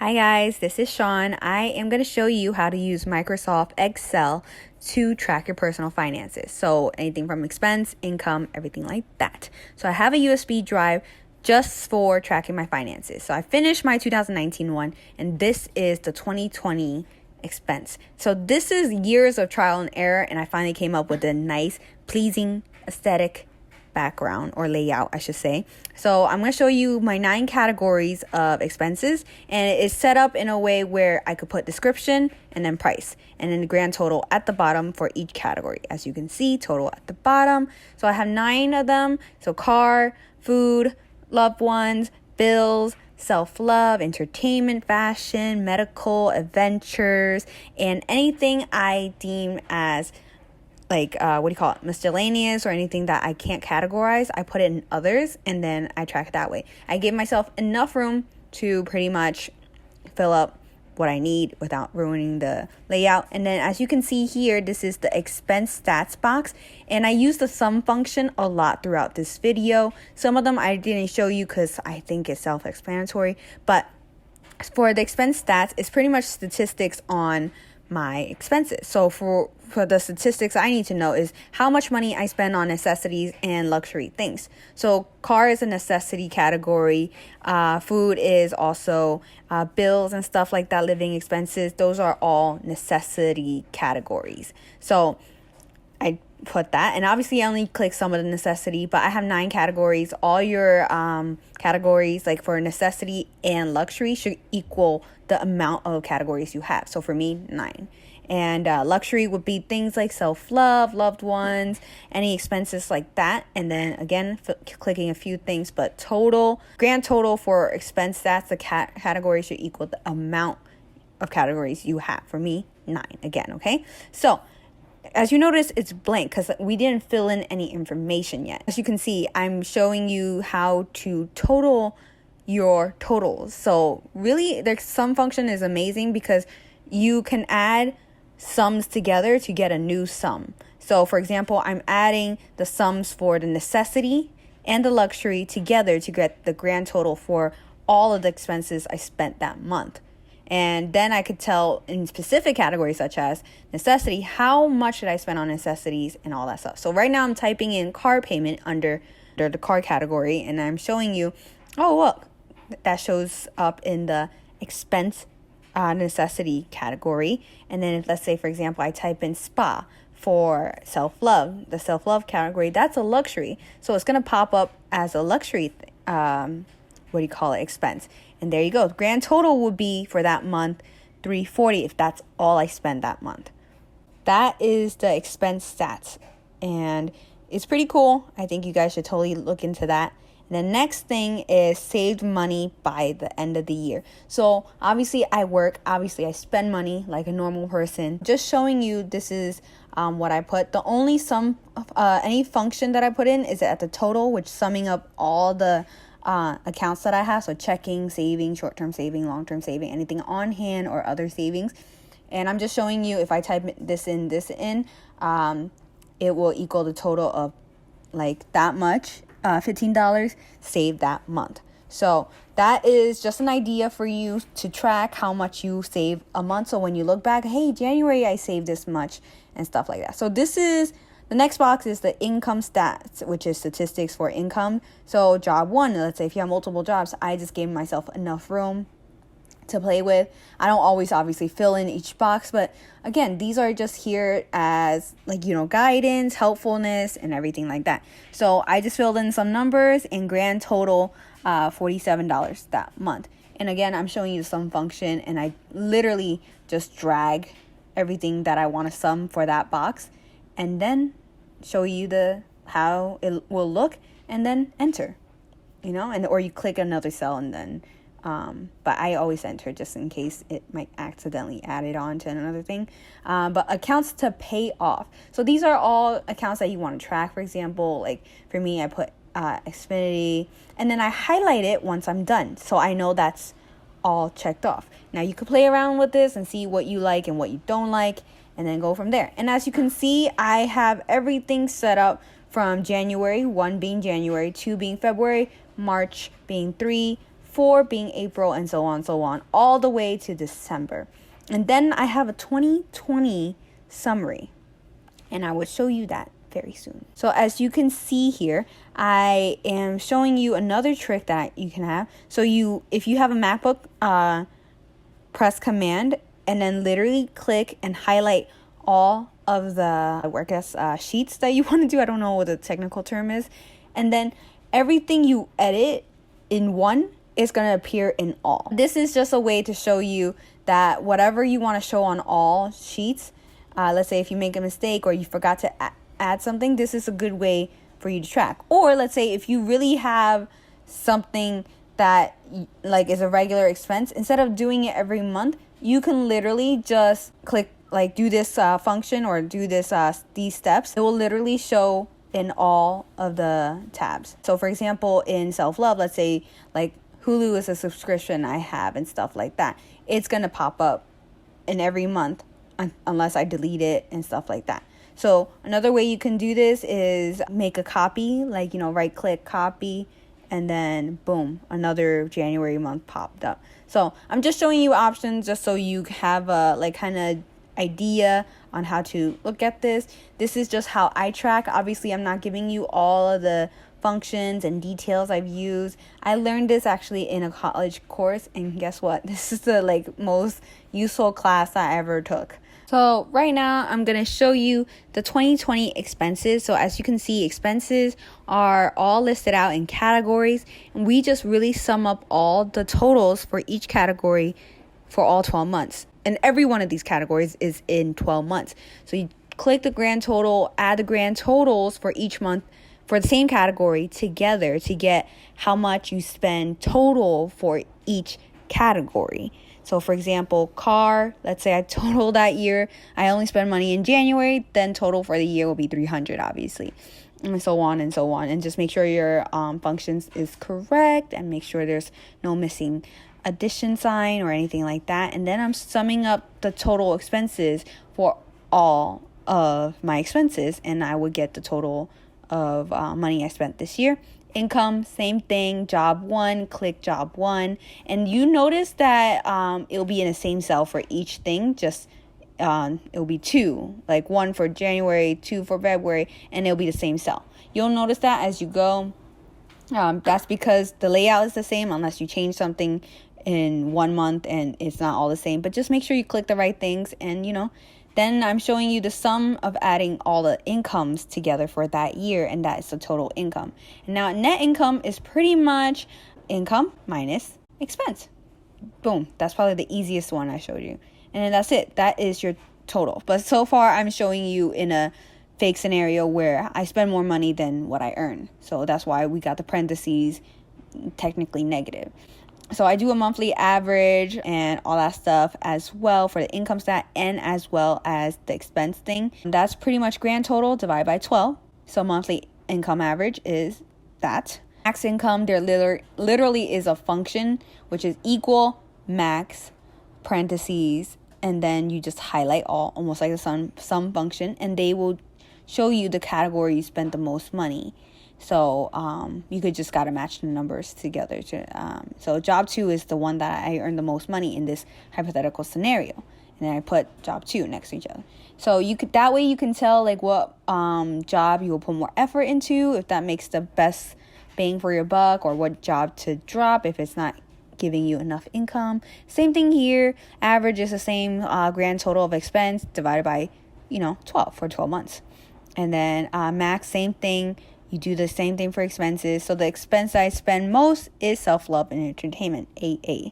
Hi guys, this is Sean. I am going to show you how to use Microsoft Excel to track your personal finances. So anything from expense, income, everything like that. So I have a USB drive just for tracking my finances. So I finished my 2019 one and this is the 2020 expense. So this is years of trial and error and I finally came up with a nice, pleasing, aesthetic background or layout, I should say. So I'm going to show you my 9 categories of expenses, and it is set up in a way where I could put description and then price and then the grand total at the bottom for each category. As you can see, total at the bottom. So I have 9 of them. So car, food, loved ones, bills, self-love, entertainment, fashion, medical, adventures, and anything I deem as miscellaneous or anything that I can't categorize. I put it in others and then I track it that way. I give myself enough room to pretty much fill up what I need without ruining the layout. And then as you can see here, this is the expense stats box, and I use the sum function a lot throughout this video. Some of them I didn't show you because I think it's self-explanatory, but for the expense stats, it's pretty much statistics on my expenses. So for the statistics I need to know is how much money I spend on necessities and luxury things. So car is a necessity category. Food is also bills and stuff like that, living expenses. Those are all necessity categories. So I put that, and obviously I only click some of the necessity, but I have 9 categories. All your categories, like for necessity and luxury, should equal the amount of categories you have. So for me, 9. And luxury would be things like self-love, loved ones, any expenses like that. And then again, clicking a few things, but grand total for expense stats, the category should equal the amount of categories you have. For me, 9 again, okay? So as you notice, it's blank because we didn't fill in any information yet. As you can see, I'm showing you how to total your totals. So really, the sum function is amazing because you can add sums together to get a new sum. So for example, I'm adding the sums for the necessity and the luxury together to get the grand total for all of the expenses I spent that month. And then I could tell in specific categories such as necessity, how much did I spend on necessities and all that stuff. So right now I'm typing in car payment under the car category, and I'm showing you, oh, look, that shows up in the expense necessity category. And then if, let's say, for example, I type in spa for self-love, the self-love category, that's a luxury. So it's going to pop up as a luxury expense. And there you go. Grand total would be for that month $340 if that's all I spend that month. That is the expense stats, and it's pretty cool. I think you guys should totally look into that. And the next thing is saved money by the end of the year. So obviously I work, obviously I spend money like a normal person. Just showing you, this is what I put. The only any function that I put in is at the total, which summing up all the accounts that I have. So checking, saving, short-term saving, long-term saving, anything on hand or other savings. And I'm just showing you, if I type this in, it will equal the total of like that much, $15 saved that month. So that is just an idea for you to track how much you save a month. So when you look back, hey, January I saved this much and stuff like that. So the next box is the income stats, which is statistics for income. So job 1, let's say if you have multiple jobs, I just gave myself enough room to play with. I don't always obviously fill in each box, but again, these are just here as guidance, helpfulness, and everything like that. So I just filled in some numbers and grand total $47 that month. And again, I'm showing you the sum function, and I literally just drag everything that I want to sum for that box and then show you how it will look, and then enter, or you click another cell and then but I always enter just in case it might accidentally add it on to another thing. But accounts to pay off. So these are all accounts that you want to track. For example, like for me, I put Xfinity, and then I highlight it once I'm done, so I know that's all checked off. Now you could play around with this and see what you like and what you don't like, and then go from there. And as you can see, I have everything set up from January, 1 being January, 2 being February, March being 3, 4 being April, and so on, all the way to December. And then I have a 2020 summary, and I will show you that very soon. So as you can see here, I am showing you another trick that you can have. So if you have a MacBook, press Command and then literally click and highlight all of the sheets that you want to do. I don't know what the technical term is. And then everything you edit in one is going to appear in all. This is just a way to show you that whatever you want to show on all sheets, let's say if you make a mistake or you forgot to add something, this is a good way for you to track. Or let's say if you really have something that like is a regular expense, instead of doing it every month, you can literally just click like do this function or do this these steps. It will literally show in all of the tabs. So for example, in self-love, let's say like Hulu is a subscription I have and stuff like that. It's going to pop up in every month unless I delete it and stuff like that. So another way you can do this is make a copy, like, right click, copy, and then boom, another January month popped up. So I'm just showing you options just so you have a like kind of idea on how to look at this. This is just how I track. Obviously, I'm not giving you all of the functions and details I've used. I learned this actually in a college course, and guess what? This is the most useful class I ever took. So right now I'm going to show you the 2020 expenses. So as you can see, expenses are all listed out in categories, and we just really sum up all the totals for each category for all 12 months. And every one of these categories is in 12 months. So you click the grand total, add the grand totals for each month for the same category together to get how much you spend total for each category. So for example, car, let's say I total that year, I only spend money in January, then total for the year will be 300, obviously, and so on and so on. And just make sure your functions is correct and make sure there's no missing addition sign or anything like that. And then I'm summing up the total expenses for all of my expenses, and I would get the total of money I spent this year. Income, same thing, job one, click job one, and you notice that it'll be in the same cell for each thing, just it'll be 2, like 1 for January, 2 for February, and it'll be the same cell. You'll notice that as you go. That's because the layout is the same unless you change something in 1 month and it's not all the same. But just make sure you click the right things, and then I'm showing you the sum of adding all the incomes together for that year, and that is the total income. And now net income is pretty much income minus expense. Boom. That's probably the easiest one I showed you. And then that's it. That is your total. But so far I'm showing you in a fake scenario where I spend more money than what I earn. So that's why we got the parentheses technically negative. So I do a monthly average and all that stuff as well for the income stat and as well as the expense thing. That's pretty much grand total divided by 12. So monthly income average is that. Max income, there literally is a function which is equal max parentheses, and then you just highlight all, almost like the sum function, and they will show you the category you spent the most money. So you could just gotta match the numbers together. So job 2 is the one that I earned the most money in this hypothetical scenario, and then I put job 2 next to each other. So that way you can tell like what job you will put more effort into, if that makes the best bang for your buck, or what job to drop if it's not giving you enough income. Same thing here. Average is the same grand total of expense divided by 12 for 12 months, and then max, same thing. You do the same thing for expenses. So the expense I spend most is self-love and entertainment, AA.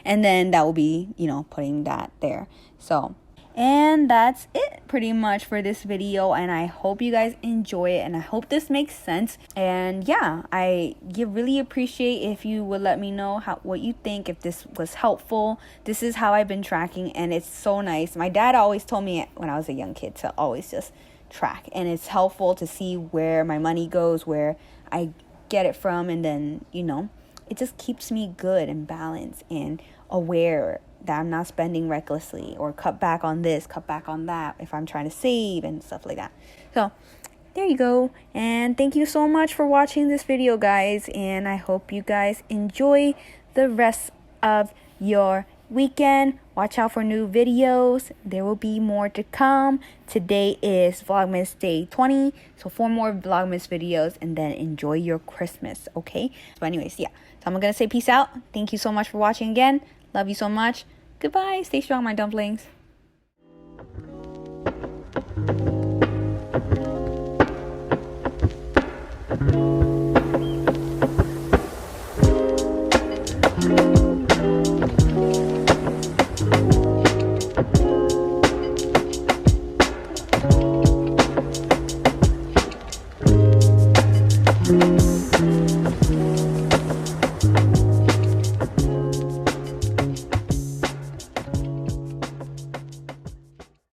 And then that will be, putting that there. So, and that's it pretty much for this video. And I hope you guys enjoy it. And I hope this makes sense. And yeah, I really appreciate if you would let me know what you think, if this was helpful. This is how I've been tracking, and it's so nice. My dad always told me when I was a young kid to always just track, and it's helpful to see where my money goes, where I get it from, and then it just keeps me good and balanced and aware that I'm not spending recklessly or cut back on this, cut back on that if I'm trying to save and stuff like that. So there you go. And thank you so much for watching this video, guys, and I hope you guys enjoy the rest of your weekend. Watch out for new videos. There will be more to come. Today is Vlogmas day 20, so 4 more Vlogmas videos, and then enjoy your Christmas, okay? So anyways, yeah, so I'm gonna say peace out. Thank you so much for watching again. Love you so much. Goodbye. Stay strong, my dumplings.